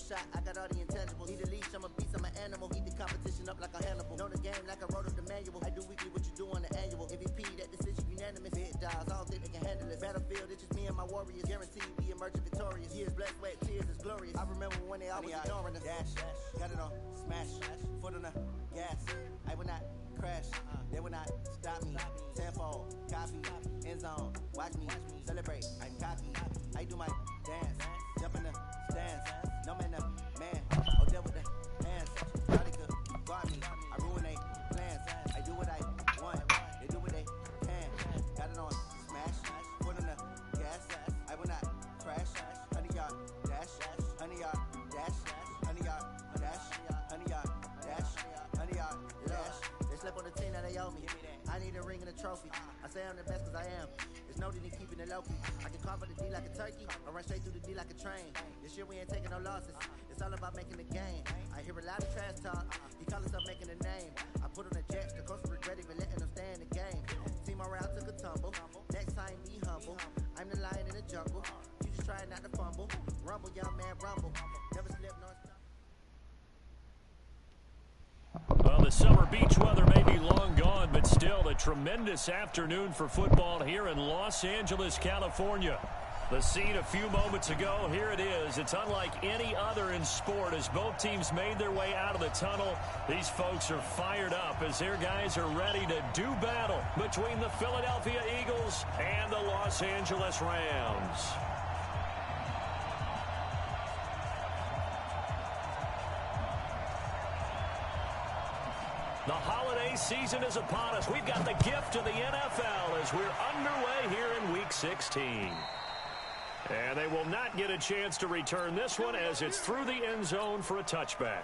shot, I got all the intangibles. Need a leash, I'm a beast, I'm an animal. Eat the competition up like a Hannibal. Know the game like I wrote up the manual. I do weekly what you do on the annual. MVP, that decision unanimous. Big dogs, I don't think they can handle it. Battlefield, it's just me and my warriors. Guaranteed we emerging victorious. Years, blood, sweat, tears is glorious. I remember when they always ignoring us. Dash, got it on, smash, foot on the gas. I will not crash, they will not stop me. Tenfold, copy, end zone, watch me celebrate. I'm cocky, I do my dance, jump in the stands. No man, no man, oh deal with the hands. Nobody could guard me, I ruin they plans. I do what I want, they do what they can. Got it on, smash, foot on the gas. I will not crash, 100-yard dash, 100-yard dash, 100-yard dash, 100-yard dash, 100-yard dash. They slept on the team that they owe me. I need a ring and a trophy. I say I'm the best cause I am. There's no need in keeping it low-key. I can carve the D like a turkey, or run straight through the D like a train. This year we ain't taking no losses. It's all about making the game. I hear a lot of trash talk. He call himself making a name. I put on the jets, the coach regret even letting them stay in the game. Team morale took a tumble. Next time be humble. I'm the lion in the jungle. You just try not to fumble. Rumble, young man, rumble. Never slip nor stumble. Well, the summer beach weather may be long gone, but still a tremendous afternoon for football here in Los Angeles, California. The scene a few moments ago, here it is. It's unlike any other in sport as both teams made their way out of the tunnel. These folks are fired up as their guys are ready to do battle between the Philadelphia Eagles and the Los Angeles Rams. The holiday season is upon us. We've got the gift of the NFL as we're underway here in Week 16. And they will not get a chance to return this one as it's through the end zone for a touchback.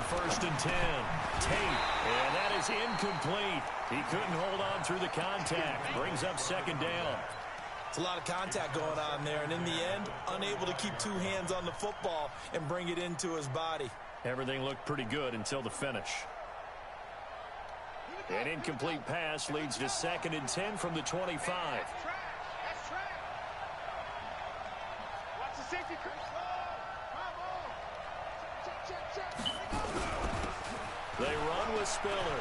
First and 10. Tate, and that is incomplete. He couldn't hold on through the contact. Brings up second down. It's a lot of contact going on there, and in the end, unable to keep two hands on the football and bring it into his body. Everything looked pretty good until the finish. An incomplete pass leads to second and 10 from the 25. That's trash. Watch the safety. They run with Spiller.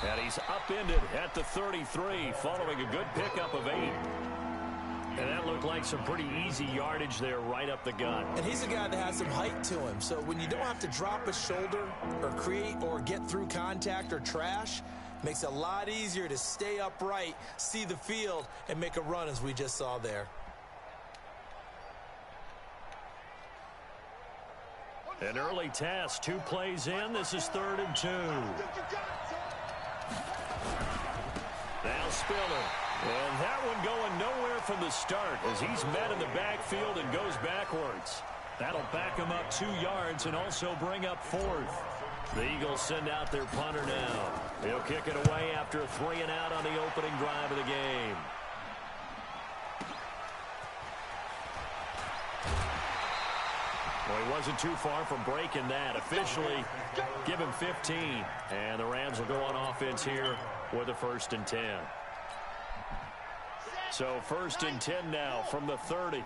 And he's upended at the 33 following a good pickup of 8. And that looked like some pretty easy yardage there right up the gut. And he's a guy that has some height to him. So when you don't have to drop a shoulder or create or get through contact or trash, makes it a lot easier to stay upright, see the field, and make a run as we just saw there. An early task, 2 plays in. This is 3rd and 2. Now Spiller. And that one going nowhere from the start as he's met in the backfield and goes backwards. That'll back him up 2 yards and also bring up 4th. The Eagles send out their punter now. He'll kick it away after a 3 and out on the opening drive of the game. Well, he wasn't too far from breaking that. Officially, give him 15. And the Rams will go on offense here with a 1st and 10. So 1st and 10 now from the 30.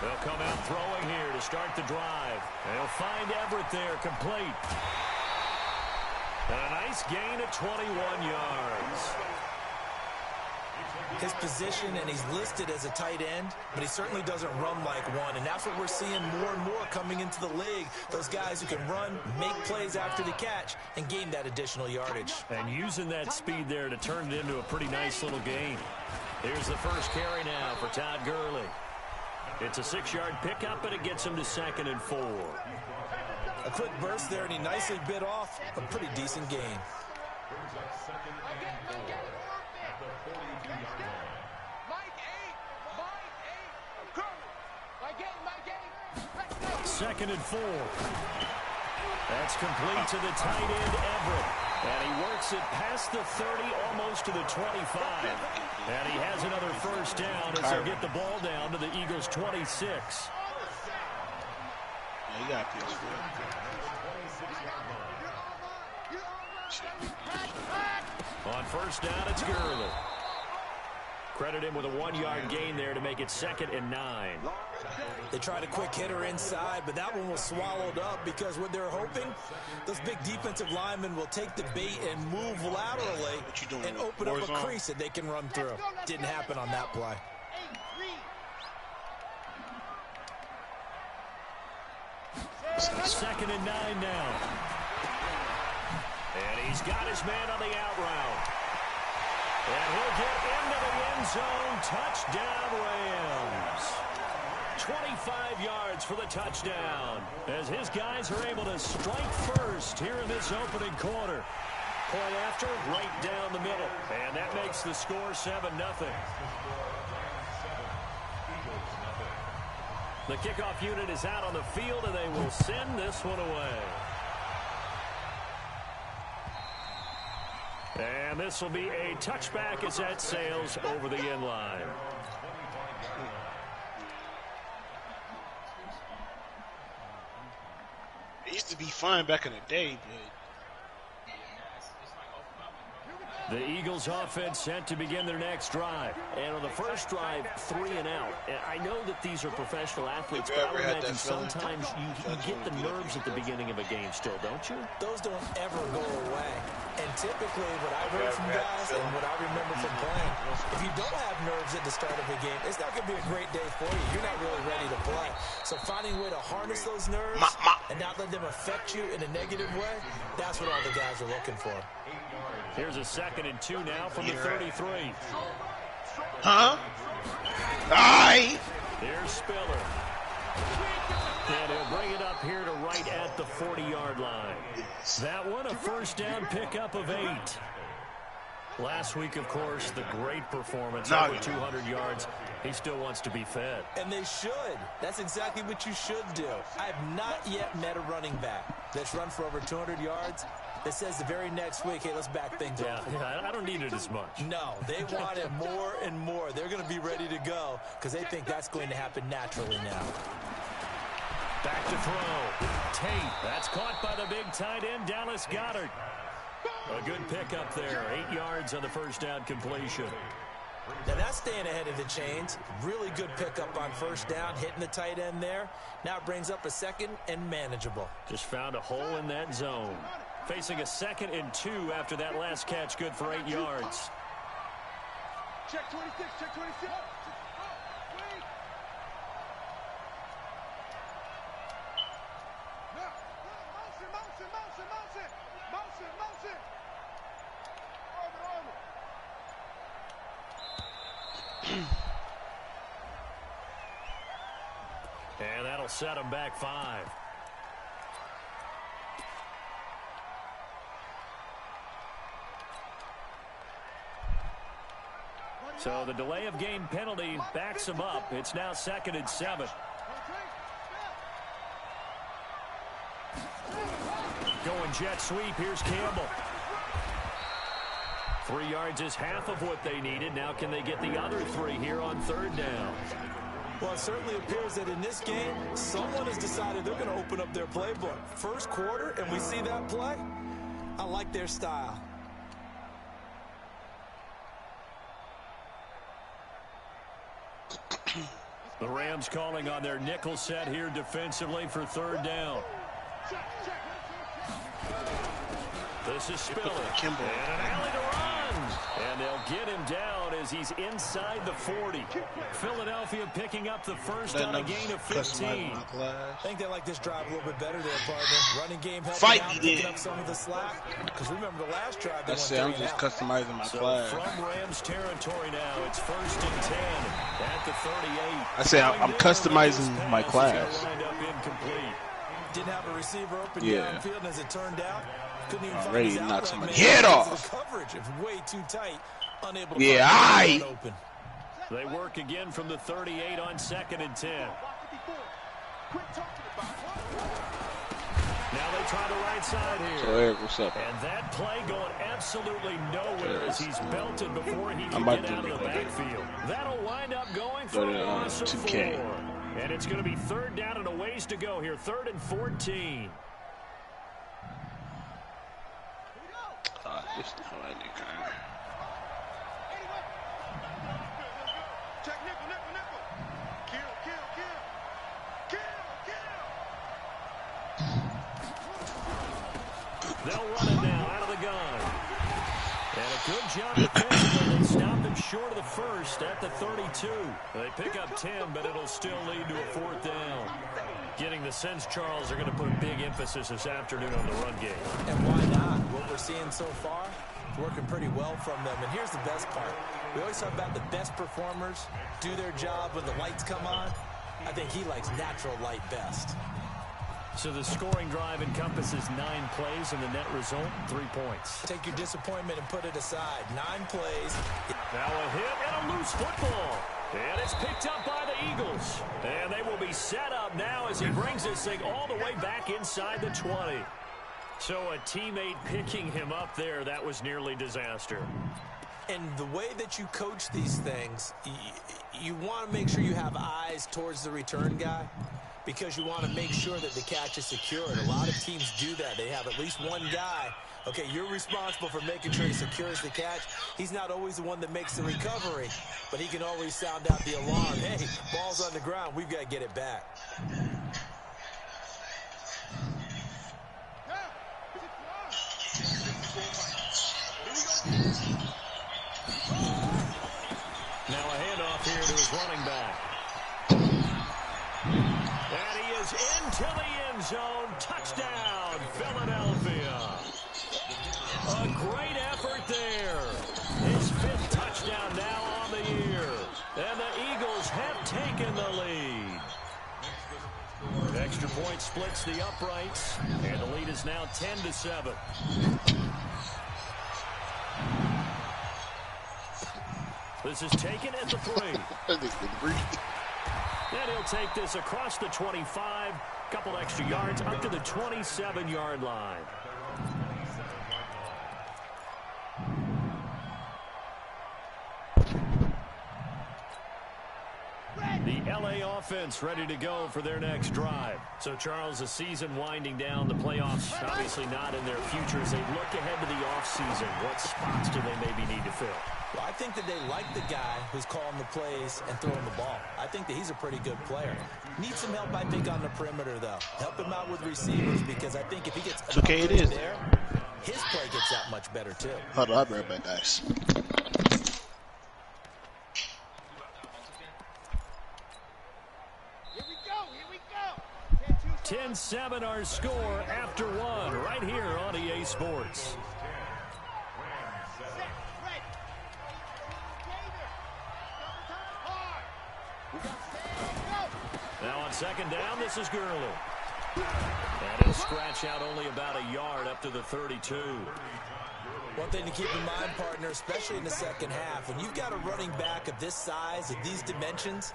They'll come out throwing here to start the drive. They'll find Everett there, complete. And a nice gain of 21 yards. his position, and he's listed as a tight end, but he certainly doesn't run like one, and that's what we're seeing more and more coming into the league. Those guys who can run, make plays after the catch, and gain that additional yardage. And using that speed there to turn it into a pretty nice little gain. Here's the first carry now for Todd Gurley. It's a 6-yard pickup, and it gets him to 2nd and 4. A quick burst there, and he nicely bit off a pretty decent gain. Second and 4. That's complete to the tight end, Everett. And he works it past the 30, almost to the 25. And he has another first down as they get the ball down to the Eagles' 26. Yeah, you got this. On first down, it's Gurley. Credit him with a 1-yard gain there to make it 2nd and 9. They tried a quick hitter inside, but that one was swallowed up because what they're hoping, those big defensive linemen will take the bait and move laterally and open up a crease that they can run through. Didn't happen on that play. Second and 9 now. And he's got his man on the out route. And he'll get into the end zone. Touchdown, Rams. 25 yards for the touchdown as his guys are able to strike first here in this opening quarter. Point after, right down the middle. And that makes the score 7-0. The kickoff unit is out on the field, and they will send this one away. And this will be a touchback as that sails over the end line. It used to be fun back in the day, but the Eagles offense set to begin their next drive. And on the first drive, 3 and out. And I know that these are professional athletes, but I would imagine sometimes you get the nerves at the beginning of a game still, don't you? Those don't ever go away. And typically what I've heard from guys and what I remember from playing, if you don't have nerves at the start of a game, it's not going to be a great day for you. You're not really ready to play. So finding a way to harness those nerves and not let them affect you in a negative way, that's what all the guys are looking for. Here's a 2nd and 2 now from the 33. huh? Aye. Here's Spiller. And he'll bring it up here to right at the 40-yard line. That one, a first down pickup of 8. Last week, of course, the great performance, over 200 yards. He still wants to be fed. And they should. That's exactly what you should do. I have not yet met a running back that's run for over 200 yards that says the very next week, hey, let's back things up. Yeah, I don't need it as much. No, they want it more and more. They're going to be ready to go because they think that's going to happen naturally now. Back to throw. Tate. That's caught by the big tight end, Dallas Goedert. A good pickup there. 8 yards on the first down completion. Now that's staying ahead of the chains. Really good pickup on first down, hitting the tight end there. Now it brings up a 2nd and manageable. Just found a hole in that zone. Facing a 2nd and 2 after that last catch, good for 8 yards. Check 26, check 26. And that'll set him back 5. So the delay of game penalty backs him up. It's now 2nd and 7. Going jet sweep. Here's Campbell. 3 yards is half of what they needed. Now can they get the other 3 here on 3rd down? Well, it certainly appears that in this game, someone has decided they're going to open up their playbook. First quarter, and we see that play. I like their style. The Rams calling on their nickel set here defensively for 3rd down. This is Spiller. And an alley to run. And they'll get him down down as he's inside the 40. Philadelphia picking up the first on a gain of 15. I think they like this drive a little bit better there, partner. Running game helping Fight out, picking up some of the slack. Because remember the last drive they That's went it. I'm 3 just out. customizing my class. From Rams territory now, it's 1st and 10 at the 38. I said I'm customizing my class. Lined up incomplete. Didn't have a receiver open Yeah. downfield, and as it turned out, couldn't even Already find his knocked outlet somebody man head because of off. The coverage is way too tight, unable to Yeah, find the aight. open. They work again from the 38 on 2nd and 10. Now they try the right side here. So Eric, what's up? And that play going absolutely nowhere as he's belted before he can about get out to of the backfield. That'll wind up going for Go a to, loss of 2K. 4. And it's going to be 3rd down and a ways to go here. 3rd and 14. This is how I do kind of. Check nickel. Kill. They'll run it now out of the gun. And a good job defensively. They stopped him short of the first at the 32. They pick up 10, but it'll still lead to a 4th down. Getting the sense, Charles, are going to put a big emphasis this afternoon on the run game. And why not? What we're seeing so far is working pretty well from them. And here's the best part. We always talk about the best performers do their job when the lights come on. I think he likes natural light best. So the scoring drive encompasses 9 plays, and the net result, 3 points. Take your disappointment and put it aside. 9 plays. Now a hit and a loose football. And it's picked up by the Eagles. And they will be set up now as he brings this thing all the way back inside the 20. So a teammate picking him up there, that was nearly disaster. And the way that you coach these things, you want to make sure you have eyes towards the return guy because you want to make sure that the catch is secured. A lot of teams do that. They have at least one guy. Okay, you're responsible for making sure he secures the catch. He's not always the one that makes the recovery, but he can always sound out the alarm. Hey, ball's on the ground. We've got to get it back. Now a handoff here to his running back. And he is into the end zone. Touchdown, Philadelphia. A great effort there. His 5th touchdown now on the year. And the Eagles have taken the lead. Extra point splits the uprights. And the lead is now 10-7. This is taken at the 3. And he'll take this across the 25. Couple extra yards up to the 27-yard line. The LA offense ready to go for their next drive. So, Charles, the season winding down, the playoffs obviously not in their future. As they look ahead to the offseason, what spots do they maybe need to fill? Well, I think that they like the guy who's calling the plays and throwing the ball. I think that he's a pretty good player. Needs some help, I think, on the perimeter, though. Help him out with receivers because I think if he gets It's okay, it is. there, his play gets that much better, too. Hold on, I'll be right back, guys. 10-7 our score after 1 right here on EA Sports. Now on 2nd down, this is Gurley. And he'll scratch out only about a yard up to the 32. One thing to keep in mind, partner, especially in the second half, when you've got a running back of this size, of these dimensions,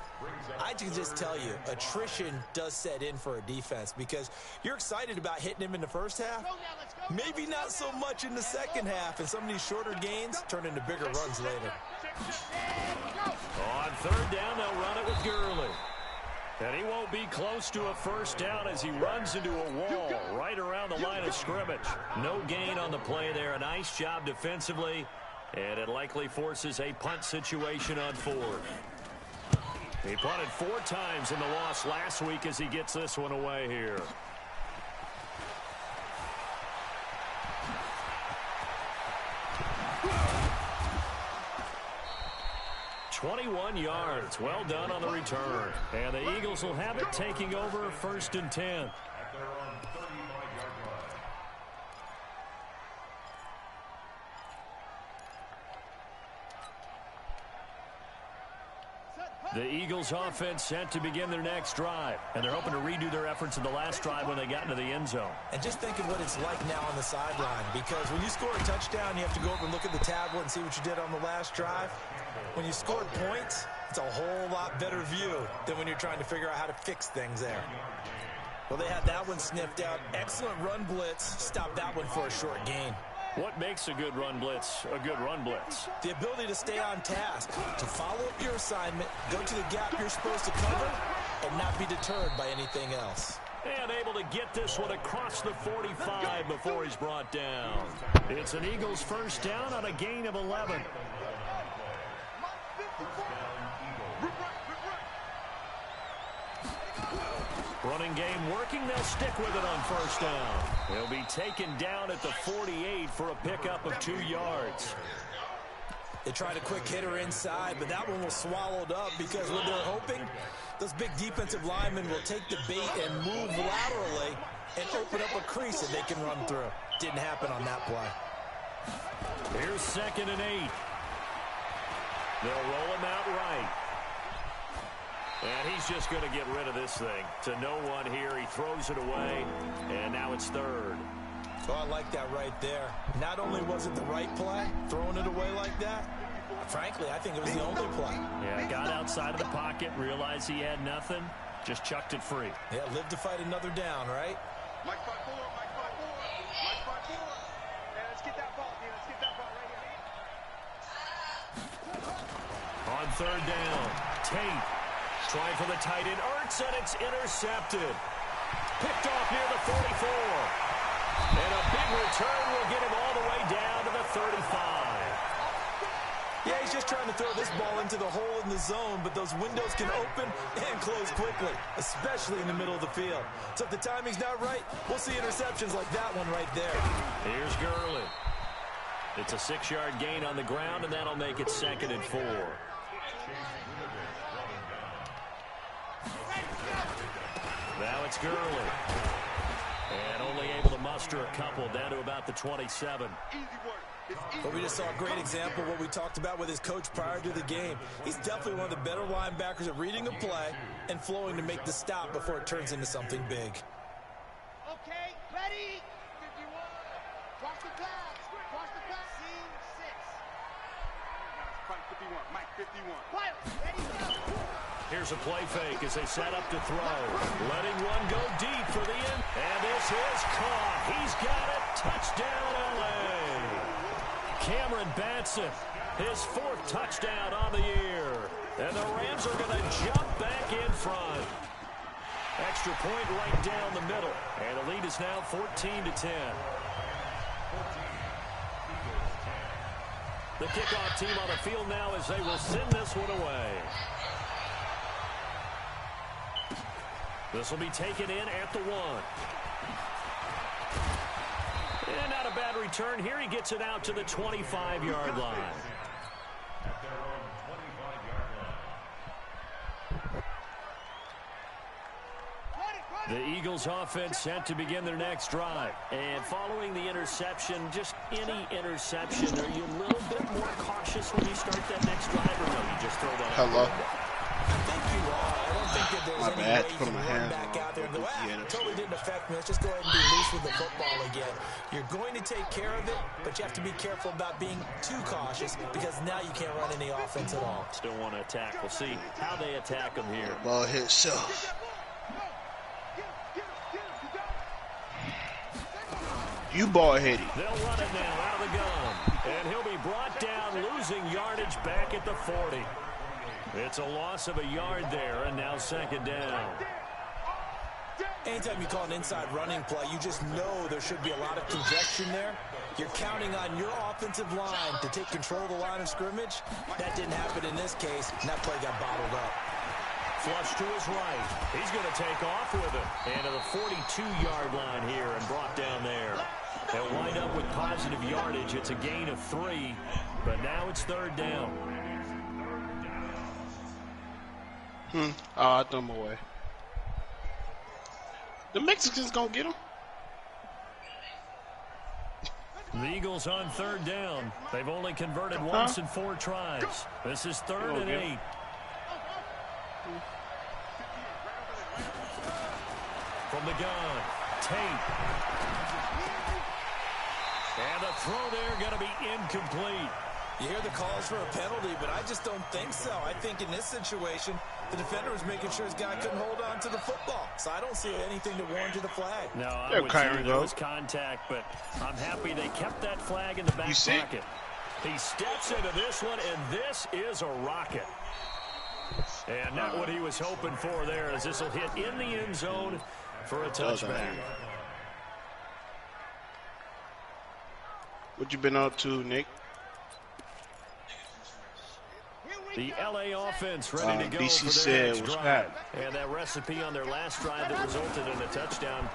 I can just tell you, attrition does set in for a defense because you're excited about hitting him in the first half. Maybe not so much in the second half, and some of these shorter gains turn into bigger runs later. On 3rd down, they'll run it with Gurley. And he won't be close to a first down as he runs into a wall right around the line of scrimmage. No gain on the play there. A nice job defensively. And it likely forces a punt situation on 4th. He punted 4 times in the loss last week as he gets this one away here. 21 yards. Well done on the return. And the Eagles will have it, taking over 1st and 10. The Eagles offense set to begin their next drive, and they're hoping to redo their efforts in the last drive when they got into the end zone. And just think of what it's like now on the sideline, because when you score a touchdown, you have to go over and look at the tablet and see what you did on the last drive. When you scored points, it's a whole lot better view than when you're trying to figure out how to fix things there. Well, they had that one sniffed out. Excellent run blitz. Stopped that one for a short gain. What makes a good run blitz a good run blitz? The ability to stay on task, to follow up your assignment, go to the gap you're supposed to cover, and not be deterred by anything else. And able to get this one across the 45 before he's brought down. It's an Eagles first down on a gain of 11. Running game working. They'll stick with it on first down. They'll be taken down at the 48 for a pickup of 2 yards. They tried a quick hitter inside, but that one was swallowed up because what they're hoping, those big defensive linemen will take the bait and move laterally and open up a crease that they can run through. Didn't happen on that play. Here's 2nd and 8. They'll roll him out right. And he's just going to get rid of this thing. To no one here. He throws it away, and now it's 3rd. Oh, I like that right there. Not only was it the right play, throwing it away like that, frankly, I think it was the only play. Yeah, got outside of the pocket, realized he had nothing, just chucked it free. Yeah, live to fight another down, right? Mike 5-4, Mike 5-4, Mike 5-4. And let's get that ball, dude. Let's get that ball right here. On 3rd down, Tate. Trying for the tight end, Ertz, and it's intercepted. Picked off near the 44. And a big return will get him all the way down to the 35. Yeah, he's just trying to throw this ball into the hole in the zone, but those windows can open and close quickly, especially in the middle of the field. So if the timing's not right, we'll see interceptions like that one right there. Here's Gurley. It's a 6-yard gain on the ground, and that'll make it 2nd and 4. Now it's Gurley. And only able to muster a couple down to about the 27. But we just saw a great example of what we talked about with his coach prior to the game. He's definitely one of the better linebackers at reading a play and flowing to make the stop before it turns into something big. Okay, ready. 51. Cross the pass. Cross the pass. Scene 6. Mike 51, Mike 51. Fire. Ready, go. Here's a play fake as they set up to throw. Letting one go deep for the end. And this is caught. He's got it. Touchdown, L.A. Cameron Batson, his 4th touchdown on the year. And the Rams are going to jump back in front. Extra point right down the middle. And the lead is now 14-10. The kickoff team on the field now as they will send this one away. This will be taken in at the 1. And not a bad return here. He gets it out to the 25-yard line. The Eagles offense set to begin their next drive. And following the interception, just any interception, are you a little bit more cautious when you start that next drive, or no, you just throw that out? Hello. I think you are. I don't think that there's My any bad. way you Put can my run hands back on out there and go, the totally didn't affect me. Let's just go ahead and be loose with the football again. You're going to take care of it, but you have to be careful about being too cautious because now you can't run any offense at all. Still want to attack. We'll see how they attack them here. Ball hit so. You ball heady. They'll run it now out of the gun. And he'll be brought down, losing yardage back at the 40. It's a loss of a yard there, and now 2nd down. Anytime you call an inside running play, you just know there should be a lot of congestion there. You're counting on your offensive line to take control of the line of scrimmage. That didn't happen in this case, and that play got bottled up. Flush to his right. He's going to take off with it. And to the 42-yard line here and brought down there. They'll wind up with positive yardage. It's a gain of 3, but now it's 3rd down. Oh, I threw him away. The Mexicans gonna get him. The Eagles on third down. They've only converted once in 4 tries. This is 3rd and 8. From the gun, Tate. And the throw there going to be incomplete. You hear the calls for a penalty, but I just don't think so. I think in this situation, the defender was making sure his guy couldn't hold on to the football. So I don't see anything to warrant the flag. No, I would say there was contact, but I'm happy they kept that flag in the back pocket. He steps into this one, and this is a rocket. And not what he was hoping for there, as this will hit in the end zone for a touchback. What you been up to, Nick? The LA offense ready to go DC for their next said was drive. And that recipe on their last drive that resulted in a touchdown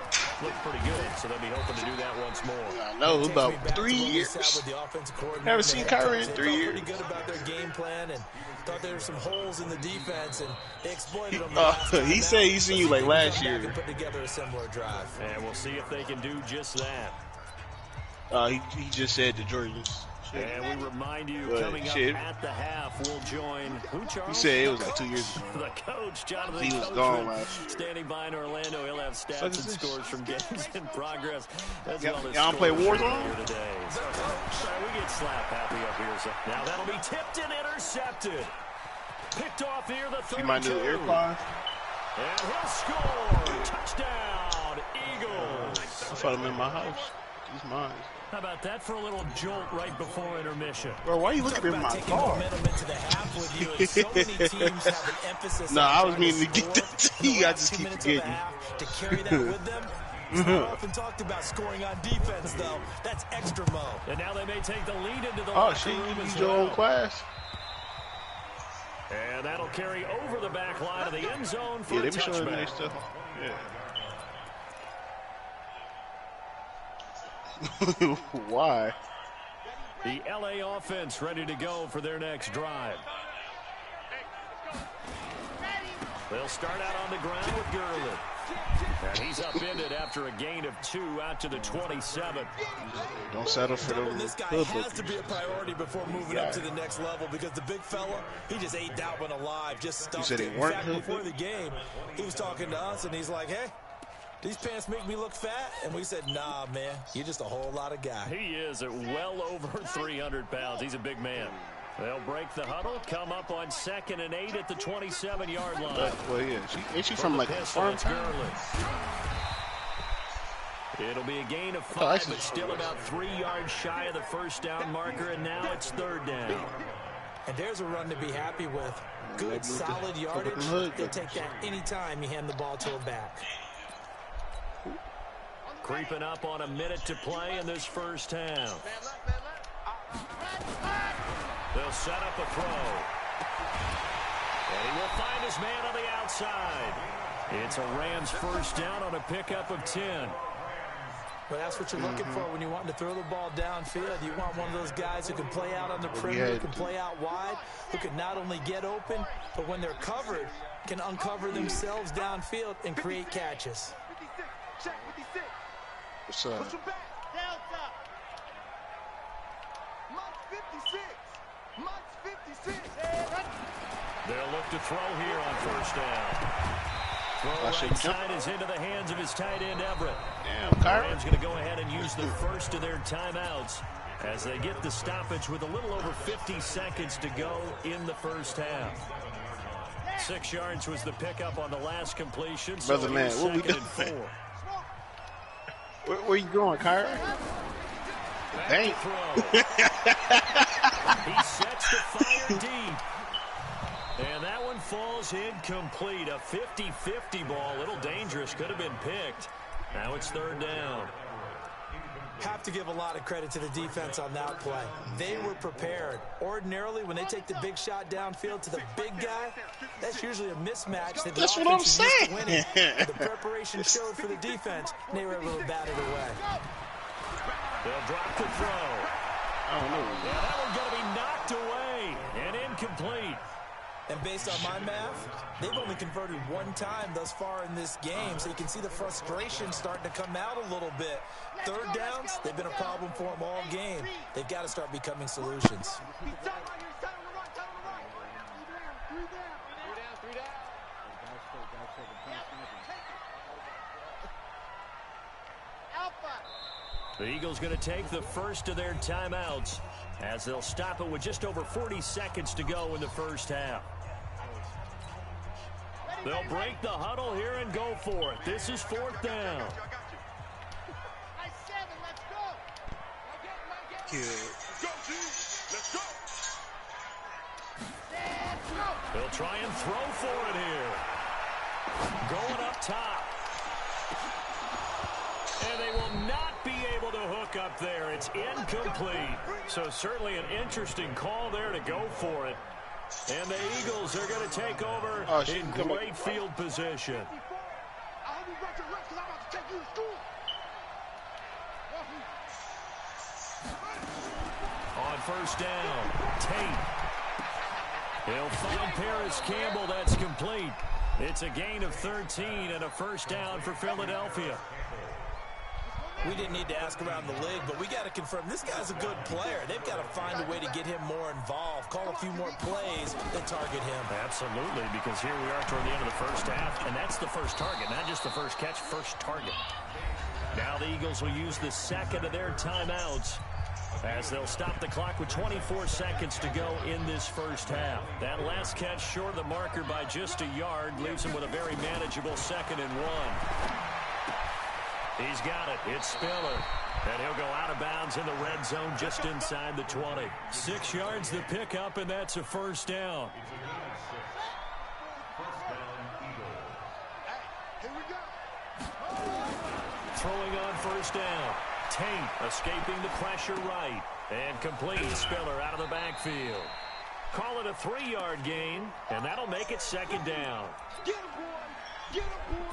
looked pretty good, so they'll be hoping to do that once more. I know, about 3 years. Haven't seen Kyrie in 3 years. Pretty good about their game plan and thought there were some holes in the defense, and they exploited them. He said he seen you like last year. Put together a similar drive. And we'll see if they can do just that. He just said the Jordans. And we remind you, coming up at the half, we'll join who, Charles? He said it was like 2 years ago. The coach, Jonathan He was Coachman, gone last year. standing by in Orlando. He'll have stats and scores from games in progress. As well as y'all play Warzone here today. So, we get slap happy up here. So now that'll be tipped and intercepted. Picked off here, the 32. See my new AirPods? And he'll score. Touchdown, Eagles. I found them in my house. These mine. How about that for a little jolt right before intermission? Bro, why are you looking at my car? No, I was meaning to get that to you. I just keep forgetting. To carry that with them. It's not often talked about scoring on defense, though. That's extra mo. And now they may take the lead into the locker room as well. Your own class. And that'll carry over the back line of the end zone for they a be showing me their touchback. stuff. Why? The LA offense ready to go for their next drive. They'll start out on the ground with Gurley. And he's upended after a gain of 2 out to the 27. Don't settle for the This guy has to be a priority before moving up to the next level, because the big fella, he just ate that one alive, just stuffed it. In fact, before the game, he was talking to us, and he's like, hey, these pants make me look fat? And we said, nah, man, you're just a whole lot of guy. He is at well over 300 pounds. He's a big man. They'll break the huddle, come up on 2nd and 8 at the 27-yard line. Well, yeah. Ain't she from like a farm town? It'll be a gain of 5, but still about 3 yards shy of the first down marker, and now it's 3rd down. And there's a run to be happy with. Good, solid yardage. They'll take that anytime you hand the ball to a back. Creeping up on a minute to play in this first half. They'll set up a throw. And he will find his man on the outside. It's a Rams first down on a pickup of 10. Well, that's what you're looking for when you want to throw the ball downfield. You want one of those guys who can play out on the perimeter, who can play out wide, who can not only get open, but when they're covered, can uncover themselves downfield and create catches. What's up? Push him back. Delta. Monk's 56. Monk's 56. They'll look to throw here on first down. Throw right side is into the hands of his tight end, Everett. Damn, Kyrie. Rams going to go ahead and use the first of their timeouts as they get the stoppage with a little over 50 seconds to go in the first half. 6 yards was the pickup on the last completion. Brother, man, what we doing? Where you going, Kyrie? Dang. He sets the fire deep. And that one falls incomplete. A 50-50 ball. A little dangerous. Could have been picked. Now it's 3rd down. Have to give a lot of credit to the defense on that play. They were prepared. Ordinarily, when they take the big shot downfield to the big guy, that's usually a mismatch. That's what I'm saying. The preparation showed for the defense, and they were able to bat it away. They'll drop the throw. I don't know. Yeah, that one's going to be knocked away and incomplete. And based on my math, they've only converted one time thus far in this game, so you can see the frustration starting to come out a little bit. Third downs, they've been a problem for them all game. They've got to start becoming solutions. The Eagles going to take the first of their timeouts as they'll stop it with just over 40 seconds to go in the first half. They'll break the huddle here and go for it. This is fourth down. They'll try and throw for it here. Going up top. And they will not be able to hook up there. It's incomplete. So certainly an interesting call there to go for it. And the Eagles are going to take over in great field position. On first down, Tate. He'll find Paris Campbell. That's complete. It's a gain of 13 and a first down for Philadelphia. We didn't need to ask around the league, but we got to confirm this guy's a good player. They've got to find a way to get him more involved, call a few more plays that target him. Absolutely, because here we are toward the end of the first half, and that's the first target, not just the first catch, first target. Now the Eagles will use the second of their timeouts as they'll stop the clock with 24 seconds to go in this first half. That last catch short of the marker by just a yard leaves him with a very manageable 2nd and 1. He's got it. It's Spiller. And he'll go out of bounds in the red zone just inside the 20. 6 yards the pickup, and that's a first down. Throwing on first down. Tate escaping the pressure right. And complete. Spiller out of the backfield. Call it a 3-yard gain, and that'll make it 2nd down. Get him, boy! Get him, boy!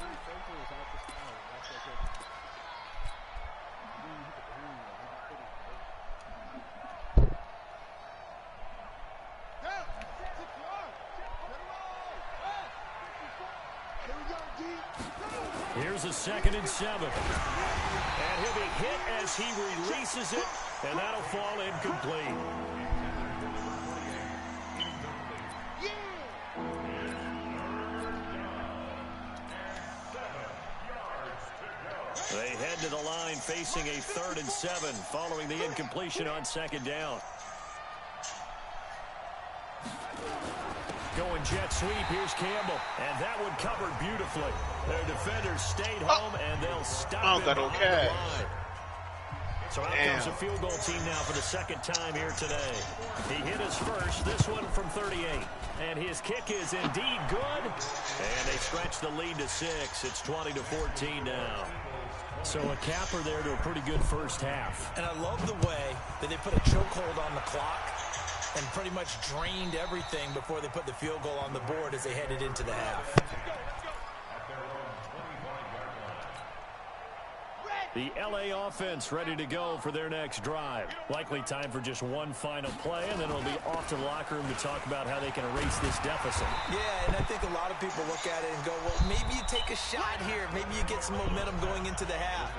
Here's a 2nd and 7. And he'll be hit as he releases it, and that'll fall incomplete. They head to the line facing a 3rd and 7 following the incompletion on 2nd down. Going jet sweep. Here's Campbell. And that one covered beautifully. Their defenders stayed home, and they'll stop it on the line. So out comes a field goal team now for the 2nd time here today. He hit his first, this one from 38. And his kick is indeed good. And they stretch the lead to 6. It's 20-14 now. So a capper there to a pretty good first half. And I love the way that they put a chokehold on the clock and pretty much drained everything before they put the field goal on the board as they headed into the half. The LA offense ready to go for their next drive. Likely time for just one final play, and then it'll be off to the locker room to talk about how they can erase this deficit. Yeah, and I think a lot of people look at it and go, well, maybe you take a shot here. Maybe you get some momentum going into the half.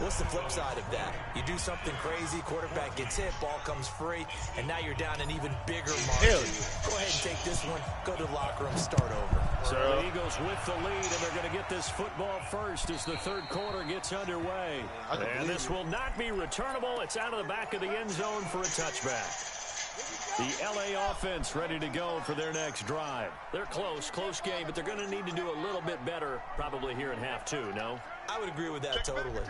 What's the flip side of that? You do something crazy, quarterback gets hit, ball comes free, and now you're down an even bigger margin. Go ahead and take this one, go to the locker room, start over. So the Eagles with the lead, and they're going to get this football first as the 3rd quarter gets underway. And this will not be returnable. It's out of the back of the end zone for a touchback. The LA offense ready to go for their next drive. They're close game, but they're going to need to do a little bit better probably here in half 2, no? I would agree with that totally.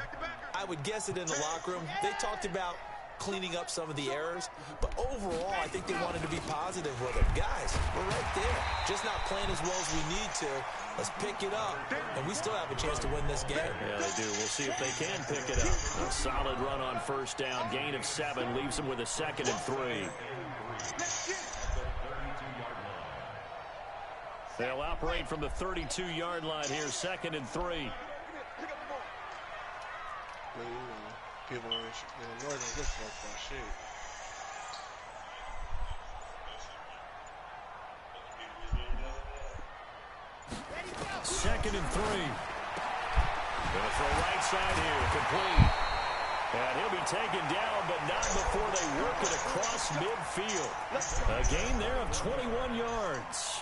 I would guess it in the locker room. They talked about cleaning up some of the errors, but overall, I think they wanted to be positive with it. Guys, we're right there. Just not playing as well as we need to. Let's pick it up, and we still have a chance to win this game. Yeah, they do. We'll see if they can pick it up. A solid run on first down. Gain of 7 leaves them with a 2nd and 3. They'll operate from the 32-yard line here, 2nd and 3. People in Illinois don't look like that shit. 2nd and 3. Gonna throw right side here, complete. And he'll be taken down, but not before they work it across midfield. A gain there of 21 yards.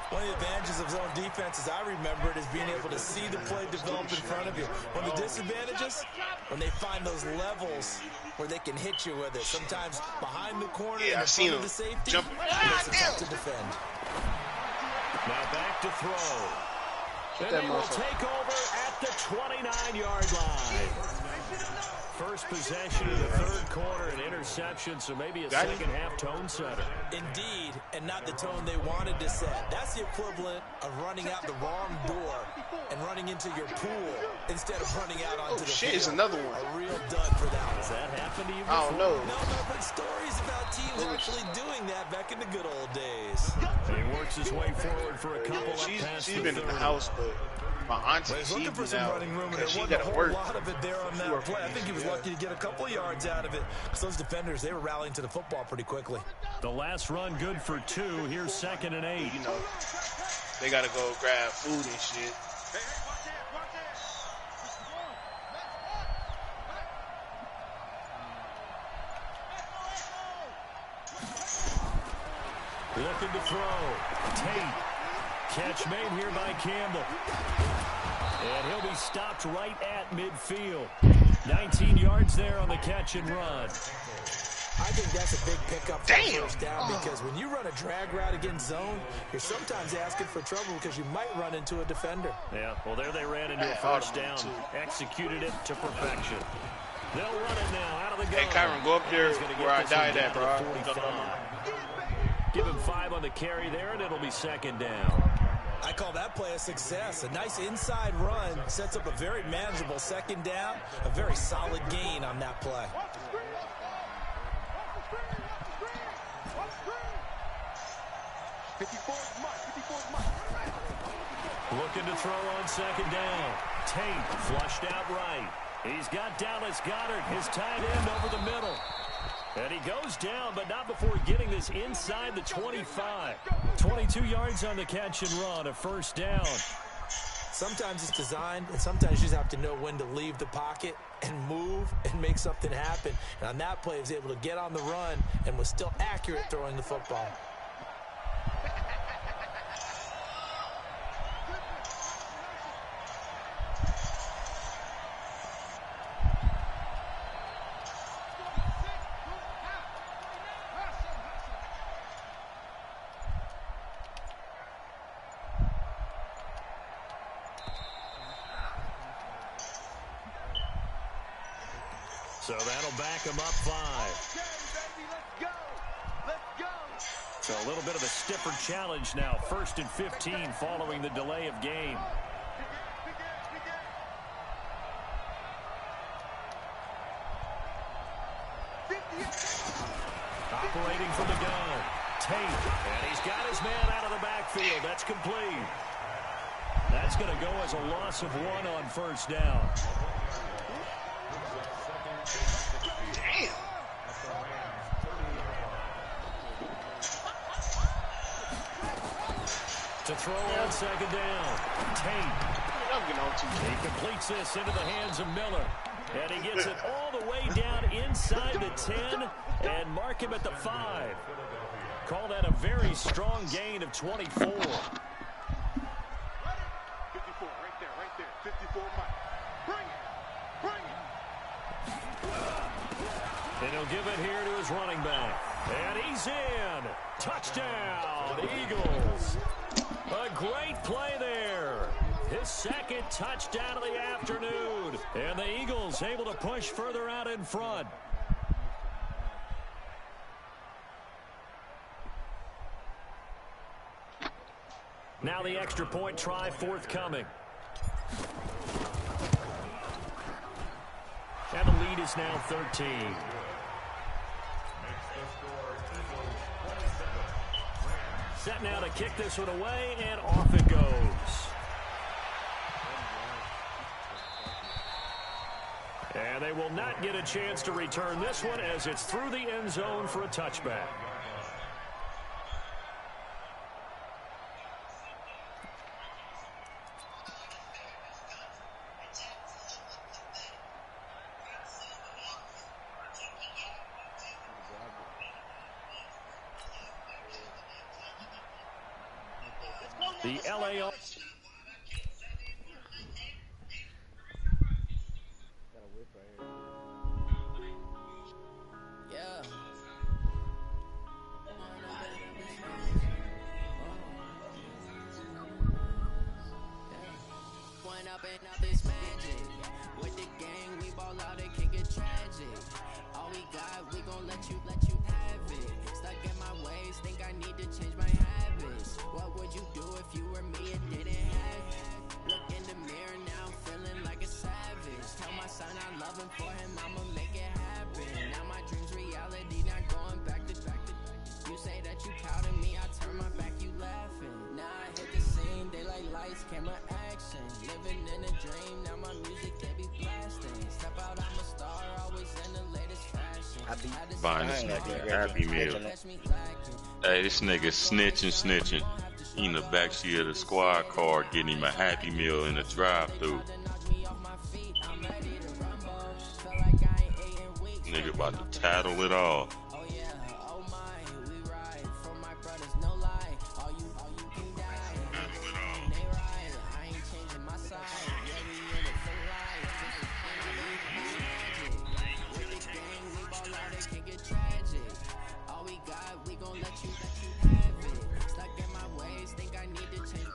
One of the advantages of zone defense, as I remember it, is being able to see the play develop in front of you. One of the disadvantages, when they find those levels where they can hit you with it. Sometimes behind the corner, yeah, in front of the safety, it makes it tough to defend. Now back to throw. And they will take over at the 29-yard line. First possession of the third quarter, an interception, so maybe a second-half tone setter. Indeed, and not the tone they wanted to set. That's the equivalent of running out the wrong door and running into your pool instead of running out onto the field. It's another one. A real dud for that one. Has that happened to you before? I don't know. No, but stories about teams actually doing that back in the good old days. He works his way forward for a couple of passes. She's been in the house, but my auntie, he's looking for some running room, and there wasn't a whole lot of it there on that play. I think he was lucky to get a couple of yards out of it, because those defenders, they were rallying to the football pretty quickly. The last run good for 2. Here's 2nd and 8. You know, they got to go grab food and shit. Looking to throw. Tate. Catch made here by Campbell. And he'll be stopped right at midfield. 19 yards there on the catch and run. I think that's a big pickup for first down, because when you run a drag route against zone, you're sometimes asking for trouble because you might run into a defender. Yeah, well, there they ran into a first down. Executed it to perfection. They'll run it now out of the gun. Hey, Kyron, go up there where I died at, bro. Give him 5 on the carry there, and it'll be 2nd down. I call that play a success. A nice inside run sets up a very manageable 2nd down. A very solid gain on that play. Looking to throw on 2nd down. Tate flushed out right. He's got Dallas Goedert, his tight end, over the middle. And he goes down, but not before getting this inside the 25. 22 yards on the catch and run, a first down. Sometimes it's designed, and sometimes you just have to know when to leave the pocket and move and make something happen. And on that play, he was able to get on the run and was still accurate throwing the football. So that'll back him up 5. So a little bit of a stiffer challenge now. 1st and 15 following the delay of game. Operating from the gun. Tate. And he's got his man out of the backfield. That's complete. That's going to go as a loss of 1 on first down. To throw on 2nd down. Tate. He completes this into the hands of Miller. And he gets it all the way down inside the 10 and mark him at the 5. Call that a very strong gain of 24. 54, right there. 54, Mike. Bring it. And he'll give it here to his running back. And he's in. Touchdown, Eagles. A great play there. His 2nd touchdown of the afternoon. And the Eagles able to push further out in front. Now the extra point try forthcoming. And the lead is now 13. Set now to kick this one away, and off it goes. And they will not get a chance to return this one as it's through the end zone for a touchback. The LA. Buying this nigga a Happy Meal. Hey, this nigga snitching. He in the backseat of the squad car getting him a Happy Meal in the drive-thru. Nigga about to tattle it all. We gon' let you have it. Stuck in my ways, think I need to change